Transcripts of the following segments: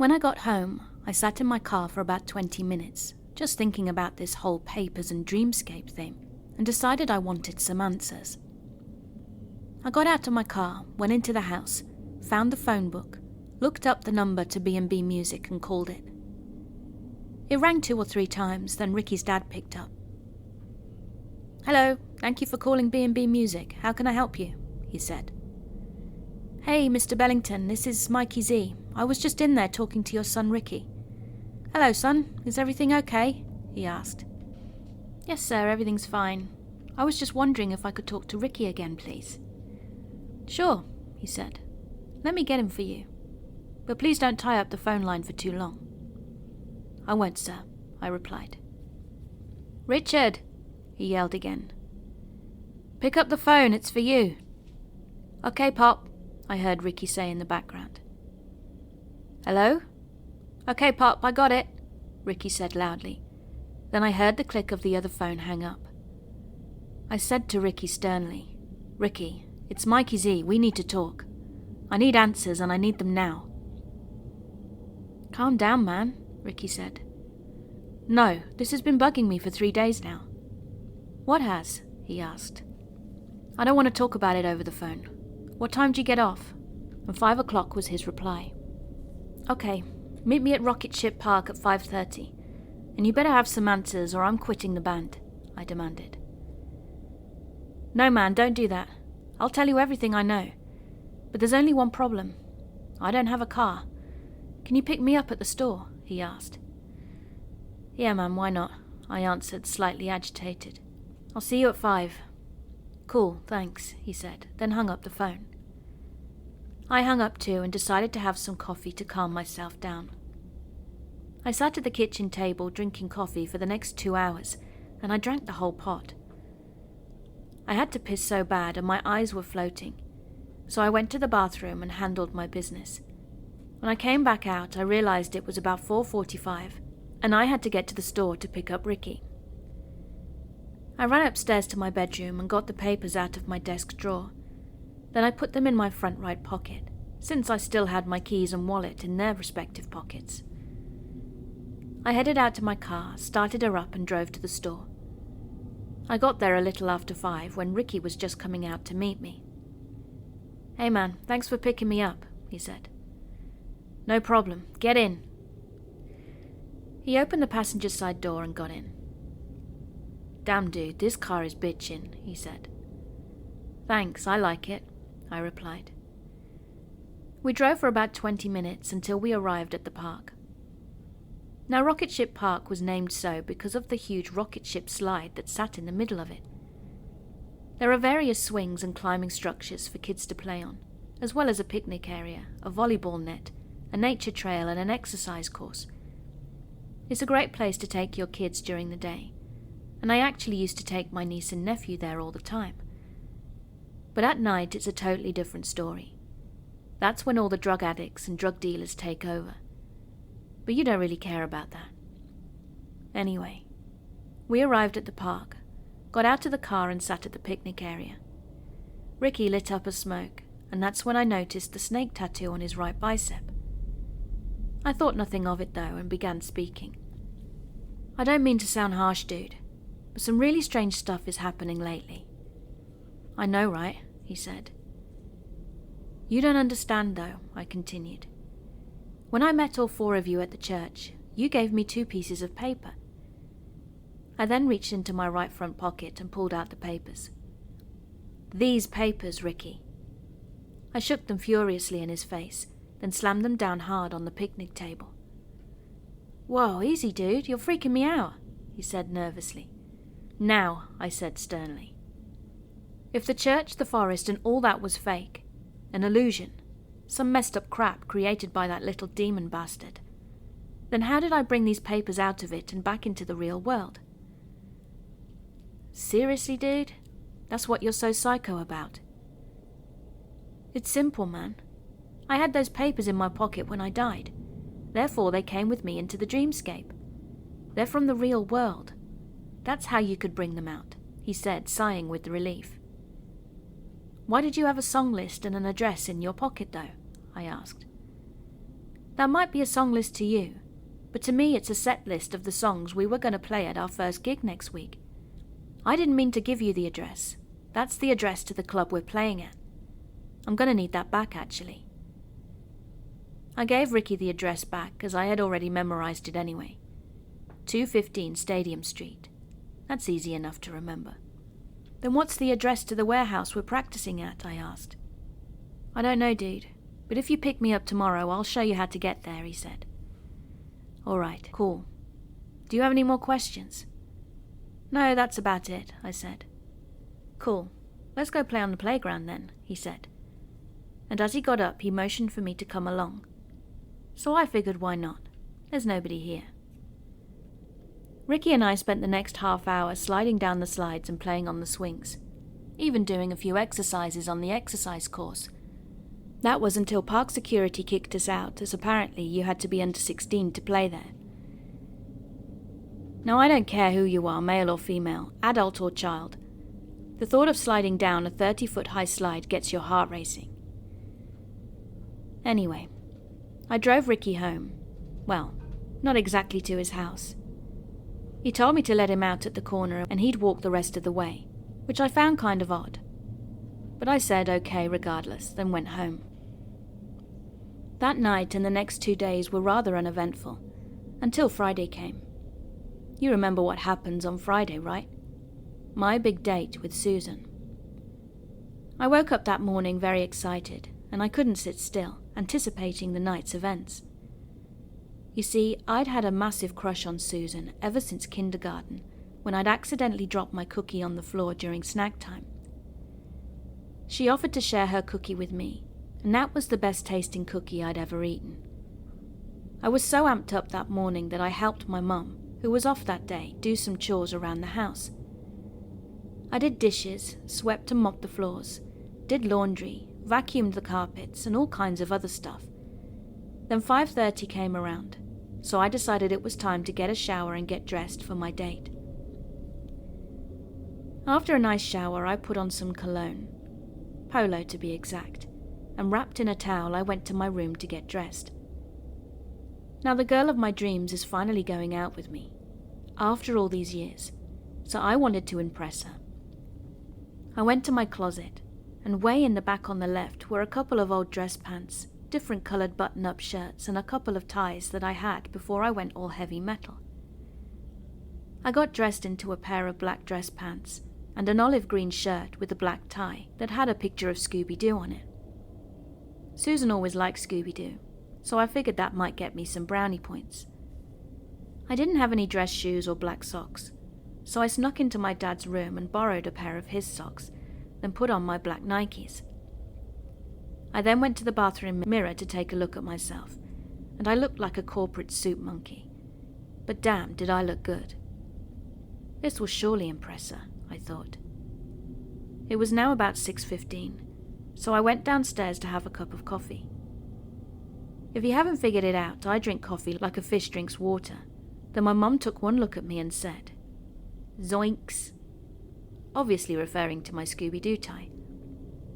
When I got home, I sat in my car for about 20 minutes, just thinking about this whole papers and dreamscape thing, and decided I wanted some answers. I got out of my car, went into the house, found the phone book, looked up the number to B&B Music and called it. It rang 2 or 3 times, then Ricky's dad picked up. "Hello, thank you for calling B&B Music. How can I help you?" he said. "Hey, Mr. Bellington, this is Mikey Z. I was just in there talking to your son Ricky." "Hello, son. Is everything okay?" he asked. "Yes, sir, everything's fine. I was just wondering if I could talk to Ricky again, please." "Sure," he said. "Let me get him for you. But please don't tie up the phone line for too long." "I won't, sir," I replied. "Richard," he yelled again. "Pick up the phone, it's for you." "Okay, Pop," I heard Ricky say in the background. "Hello?" "Okay, Pop, I got it," Ricky said loudly. Then I heard the click of the other phone hang up. I said to Ricky sternly, "Ricky, it's Mikey Z, we need to talk. I need answers and I need them now." "Calm down, man," Ricky said. "No, this has been bugging me for 3 days now." "What has?" he asked. "I don't want to talk about it over the phone. What time do you get off?" And 5 o'clock was his reply. "Okay, meet me at Rocket Ship Park at 5:30. And you better have some answers or I'm quitting the band," I demanded. "No, man, don't do that. I'll tell you everything I know. But there's only one problem. I don't have a car. Can you pick me up at the store?" he asked. "Yeah, man, why not?" I answered, slightly agitated. "I'll see you at 5. "Cool, thanks," he said, then hung up the phone. I hung up too and decided to have some coffee to calm myself down. I sat at the kitchen table drinking coffee for the next 2 hours, and I drank the whole pot. I had to piss so bad and my eyes were floating, so I went to the bathroom and handled my business. When I came back out, I realized it was about 4:45, and I had to get to the store to pick up Ricky. I ran upstairs to my bedroom and got the papers out of my desk drawer. Then I put them in my front right pocket, since I still had my keys and wallet in their respective pockets. I headed out to my car, started her up and drove to the store. I got there a little after 5 when Ricky was just coming out to meet me. "Hey man, thanks for picking me up," he said. "No problem, get in." He opened the passenger side door and got in. "Damn dude, this car is bitchin'," he said. "Thanks, I like it," I replied. We drove for about 20 minutes until we arrived at the park. Now, Rocket Ship Park was named so because of the huge rocket ship slide that sat in the middle of it. There are various swings and climbing structures for kids to play on, as well as a picnic area, a volleyball net, a nature trail and an exercise course. It's a great place to take your kids during the day, and I actually used to take my niece and nephew there all the time. But at night it's a totally different story. That's when all the drug addicts and drug dealers take over. But you don't really care about that. Anyway, we arrived at the park, got out of the car and sat at the picnic area. Ricky lit up a smoke, and that's when I noticed the snake tattoo on his right bicep. I thought nothing of it though and began speaking. "I don't mean to sound harsh, dude, but some really strange stuff is happening lately." "I know, right?" he said. "You don't understand though," I continued. "When I met all 4 of you at the church, you gave me 2 pieces of paper." I then reached into my right front pocket and pulled out the papers. "These papers, Ricky." I shook them furiously in his face, then slammed them down hard on the picnic table. "Whoa, easy dude, you're freaking me out," he said nervously. "Now," I said sternly. "If the church, the forest, and all that was fake, an illusion, some messed up crap created by that little demon bastard, then how did I bring these papers out of it and back into the real world?" "Seriously, dude? That's what you're so psycho about?" "It's simple, man. I had those papers in my pocket when I died. Therefore they came with me into the dreamscape. They're from the real world. That's how you could bring them out," he said, sighing with relief. "Why did you have a song list and an address in your pocket, though?" I asked. That might be a song list to you, but to me it's a set list of the songs we were going to play at our first gig next week. I didn't mean to give you the address. That's the address to the club we're playing at. I'm going to need that back, actually. I gave Ricky the address back, as I had already memorized it anyway. 215 Stadium Street. That's easy enough to remember. Then what's the address to the warehouse we're practicing at? I asked. I don't know, dude, but if you pick me up tomorrow, I'll show you how to get there, he said. All right, cool. Do you have any more questions? No, that's about it, I said. Cool. Let's go play on the playground then, he said. And as he got up, he motioned for me to come along. So I figured, why not? There's nobody here. Ricky and I spent the next half hour sliding down the slides and playing on the swings, even doing a few exercises on the exercise course. That was until park security kicked us out, as apparently you had to be under 16 to play there. Now, I don't care who you are, male or female, adult or child. The thought of sliding down a 30-foot-high slide gets your heart racing. Anyway, I drove Ricky home. Well, not exactly to his house. He told me to let him out at the corner and he'd walk the rest of the way, which I found kind of odd. But I said okay regardless, then went home. That night and the next 2 days were rather uneventful, until Friday came. You remember what happens on Friday, right? My big date with Susan. I woke up that morning very excited, and I couldn't sit still, anticipating the night's events. You see, I'd had a massive crush on Susan ever since kindergarten, when I'd accidentally dropped my cookie on the floor during snack time. She offered to share her cookie with me, and that was the best tasting cookie I'd ever eaten. I was so amped up that morning that I helped my mum, who was off that day, do some chores around the house. I did dishes, swept and mopped the floors, did laundry, vacuumed the carpets, and all kinds of other stuff. Then 5:30 came around, so I decided it was time to get a shower and get dressed for my date. After a nice shower, I put on some cologne, Polo to be exact, and wrapped in a towel I went to my room to get dressed. Now the girl of my dreams is finally going out with me, after all these years, so I wanted to impress her. I went to my closet, and way in the back on the left were a couple of old dress pants, different coloured button-up shirts, and a couple of ties that I had before I went all heavy metal. I got dressed into a pair of black dress pants and an olive green shirt with a black tie that had a picture of Scooby-Doo on it. Susan always liked Scooby-Doo, so I figured that might get me some brownie points. I didn't have any dress shoes or black socks, so I snuck into my dad's room and borrowed a pair of his socks, then put on my black Nikes. I then went to the bathroom mirror to take a look at myself, and I looked like a corporate soup monkey. But damn, did I look good. This will surely impress her, I thought. It was now about 6:15, so I went downstairs to have a cup of coffee. If you haven't figured it out, I drink coffee like a fish drinks water. Then my mum took one look at me and said, "Zoinks," obviously referring to my Scooby-Doo tie.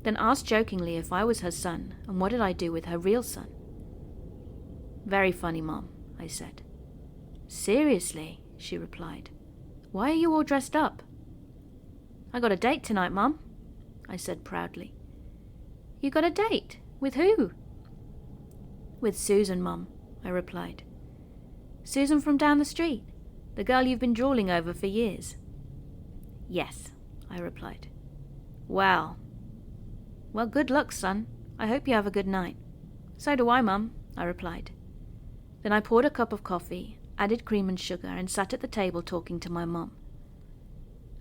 Then asked jokingly if I was her son and what did I do with her real son. "Very funny, Mum," I said. "Seriously," she replied. "Why are you all dressed up?" "I got a date tonight, Mum," I said proudly. "You got a date? With who?" "With Susan, Mum," I replied. "Susan from down the street? The girl you've been drooling over for years?" "Yes," I replied. Well, good luck, son. I hope you have a good night." "So do I, Mum," I replied. Then I poured a cup of coffee, added cream and sugar, and sat at the table talking to my mum.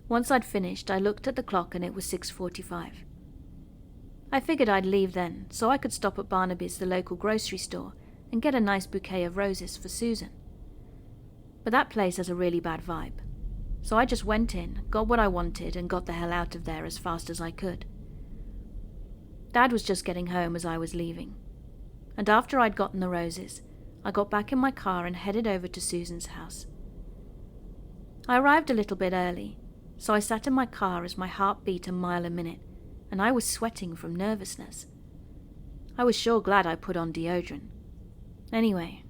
Once I'd finished, I looked at the clock and it was 6:45. I figured I'd leave then, so I could stop at Barnaby's, the local grocery store, and get a nice bouquet of roses for Susan. But that place has a really bad vibe, so I just went in, got what I wanted, and got the hell out of there as fast as I could. Dad was just getting home as I was leaving, and after I'd gotten the roses, I got back in my car and headed over to Susan's house. I arrived a little bit early, so I sat in my car as my heart beat a mile a minute, and I was sweating from nervousness. I was sure glad I put on deodorant. Anyway,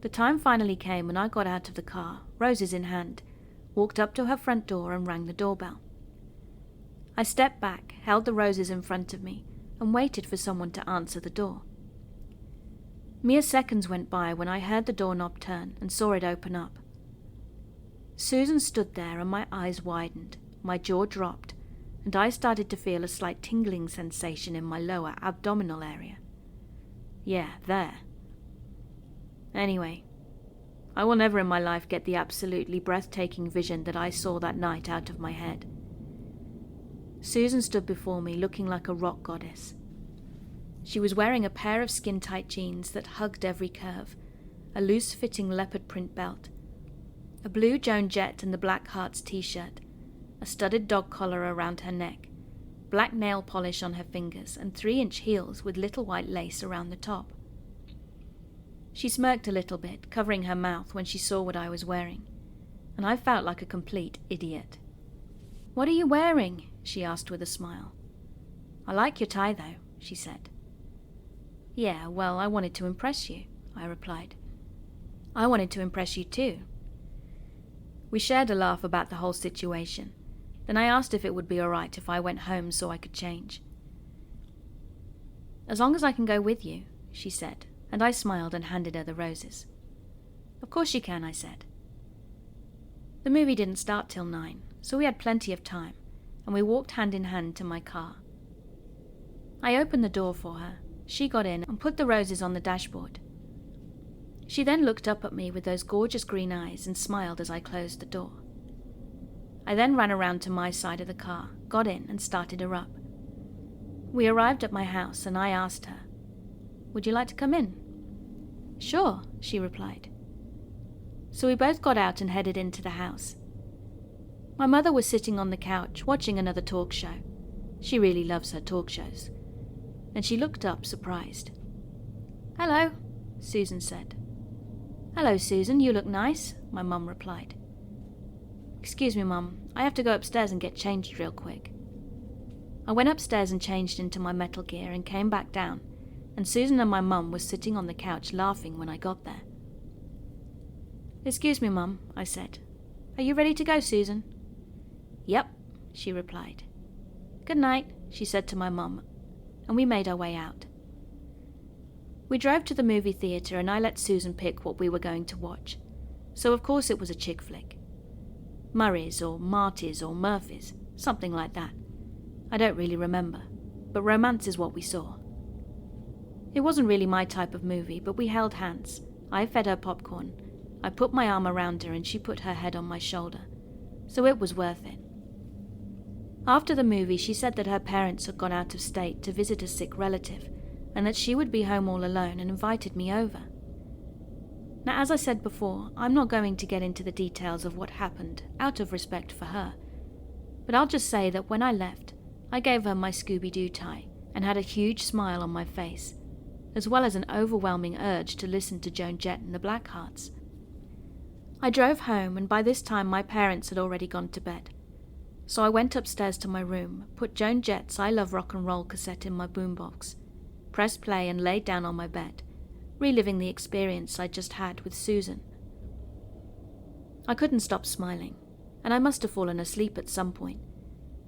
the time finally came when I got out of the car, roses in hand, walked up to her front door and rang the doorbell. I stepped back, held the roses in front of me, and waited for someone to answer the door. Mere seconds went by when I heard the doorknob turn and saw it open up. Susan stood there and my eyes widened, my jaw dropped, and I started to feel a slight tingling sensation in my lower abdominal area. Yeah, there. Anyway, I will never in my life get the absolutely breathtaking vision that I saw that night out of my head. Susan stood before me looking like a rock goddess. She was wearing a pair of skin-tight jeans that hugged every curve, a loose-fitting leopard print belt, a blue Joan Jett and the Black Hearts t-shirt, a studded dog collar around her neck, black nail polish on her fingers, and 3-inch heels with little white lace around the top. She smirked a little bit, covering her mouth when she saw what I was wearing, and I felt like a complete idiot. "What are you wearing?" she asked with a smile. "I like your tie, though," she said. "Yeah, well, I wanted to impress you," I replied. "I wanted to impress you too." We shared a laugh about the whole situation. Then I asked if it would be all right if I went home so I could change. "As long as I can go with you," she said, and I smiled and handed her the roses. "Of course you can," I said. The movie didn't start till 9, so we had plenty of time, and we walked hand in hand to my car. I opened the door for her. She got in and put the roses on the dashboard. She then looked up at me with those gorgeous green eyes and smiled as I closed the door. I then ran around to my side of the car, got in, and started her up. We arrived at my house and I asked her, "Would you like to come in?" "Sure," she replied. So we both got out and headed into the house. My mother was sitting on the couch watching another talk show. She really loves her talk shows. And she looked up, surprised. "Hello," Susan said. "Hello, Susan, you look nice," my mum replied. "Excuse me, Mum, I have to go upstairs and get changed real quick." I went upstairs and changed into my metal gear and came back down, and Susan and my mum were sitting on the couch laughing when I got there. "Excuse me, Mum," I said. "Are you ready to go, Susan?" "Yep," she replied. "Good night," she said to my mum, and we made our way out. We drove to the movie theatre and I let Susan pick what we were going to watch, so of course it was a chick flick. Murray's or Marty's or Murphy's, something like that. I don't really remember, but romance is what we saw. It wasn't really my type of movie, but we held hands. I fed her popcorn. I put my arm around her and she put her head on my shoulder, so it was worth it. After the movie, she said that her parents had gone out of state to visit a sick relative and that she would be home all alone and invited me over. Now, as I said before, I'm not going to get into the details of what happened out of respect for her, but I'll just say that when I left, I gave her my Scooby-Doo tie and had a huge smile on my face, as well as an overwhelming urge to listen to Joan Jett and the Blackhearts. I drove home, and by this time my parents had already gone to bed. So I went upstairs to my room, put Joan Jett's I Love Rock and Roll cassette in my boombox, pressed play and laid down on my bed, reliving the experience I just had with Susan. I couldn't stop smiling, and I must have fallen asleep at some point,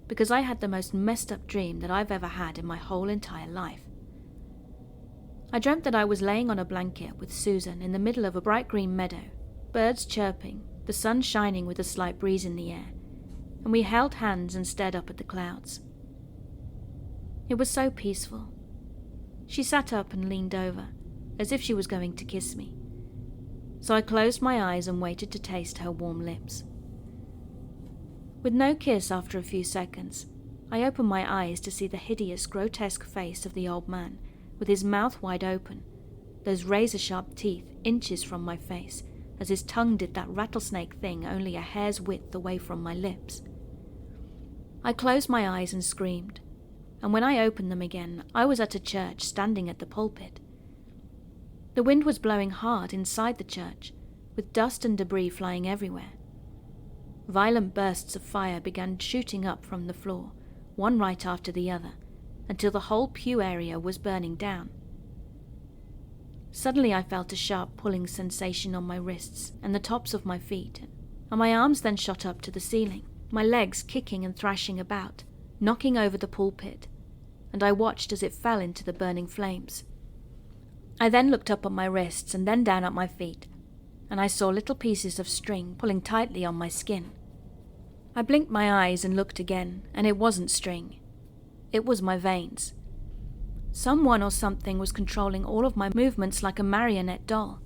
because I had the most messed up dream that I've ever had in my whole entire life. I dreamt that I was laying on a blanket with Susan in the middle of a bright green meadow, birds chirping, the sun shining with a slight breeze in the air, and we held hands and stared up at the clouds. It was so peaceful. She sat up and leaned over, as if she was going to kiss me. So I closed my eyes and waited to taste her warm lips. With no kiss after a few seconds, I opened my eyes to see the hideous, grotesque face of the old man, with his mouth wide open, those razor-sharp teeth inches from my face, as his tongue did that rattlesnake thing only a hair's width away from my lips. I closed my eyes and screamed, and when I opened them again, I was at a church standing at the pulpit. The wind was blowing hard inside the church, with dust and debris flying everywhere. Violent bursts of fire began shooting up from the floor, one right after the other, until the whole pew area was burning down. Suddenly I felt a sharp pulling sensation on my wrists and the tops of my feet, and my arms then shot up to the ceiling, my legs kicking and thrashing about, knocking over the pulpit, and I watched as it fell into the burning flames. I then looked up at my wrists and then down at my feet, and I saw little pieces of string pulling tightly on my skin. I blinked my eyes and looked again, and it wasn't string. It was my veins. Someone or something was controlling all of my movements like a marionette doll.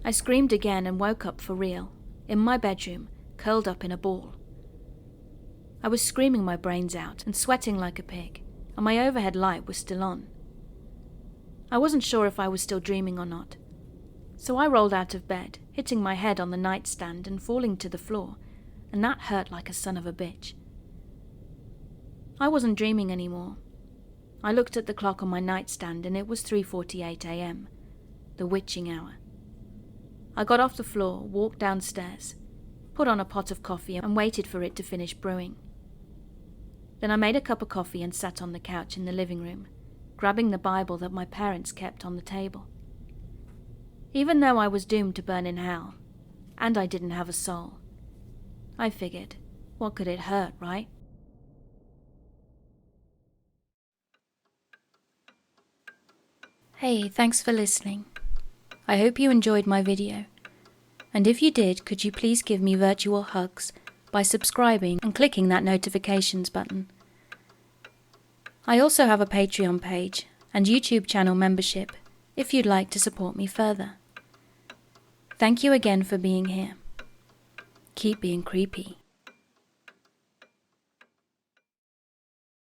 I screamed again and woke up for real, in my bedroom, curled up in a ball. I was screaming my brains out and sweating like a pig, and my overhead light was still on. I wasn't sure if I was still dreaming or not, so I rolled out of bed, hitting my head on the nightstand and falling to the floor, and that hurt like a son of a bitch. I wasn't dreaming anymore. I looked at the clock on my nightstand and it was 3:48 a.m., the witching hour. I got off the floor, walked downstairs, put on a pot of coffee and waited for it to finish brewing. Then I made a cup of coffee and sat on the couch in the living room, grabbing the Bible that my parents kept on the table. Even though I was doomed to burn in hell, and I didn't have a soul, I figured, what could it hurt, right? Hey, thanks for listening. I hope you enjoyed my video. And if you did, could you please give me virtual hugs by subscribing and clicking that notifications button. I also have a Patreon page and YouTube channel membership if you'd like to support me further. Thank you again for being here. Keep being creepy.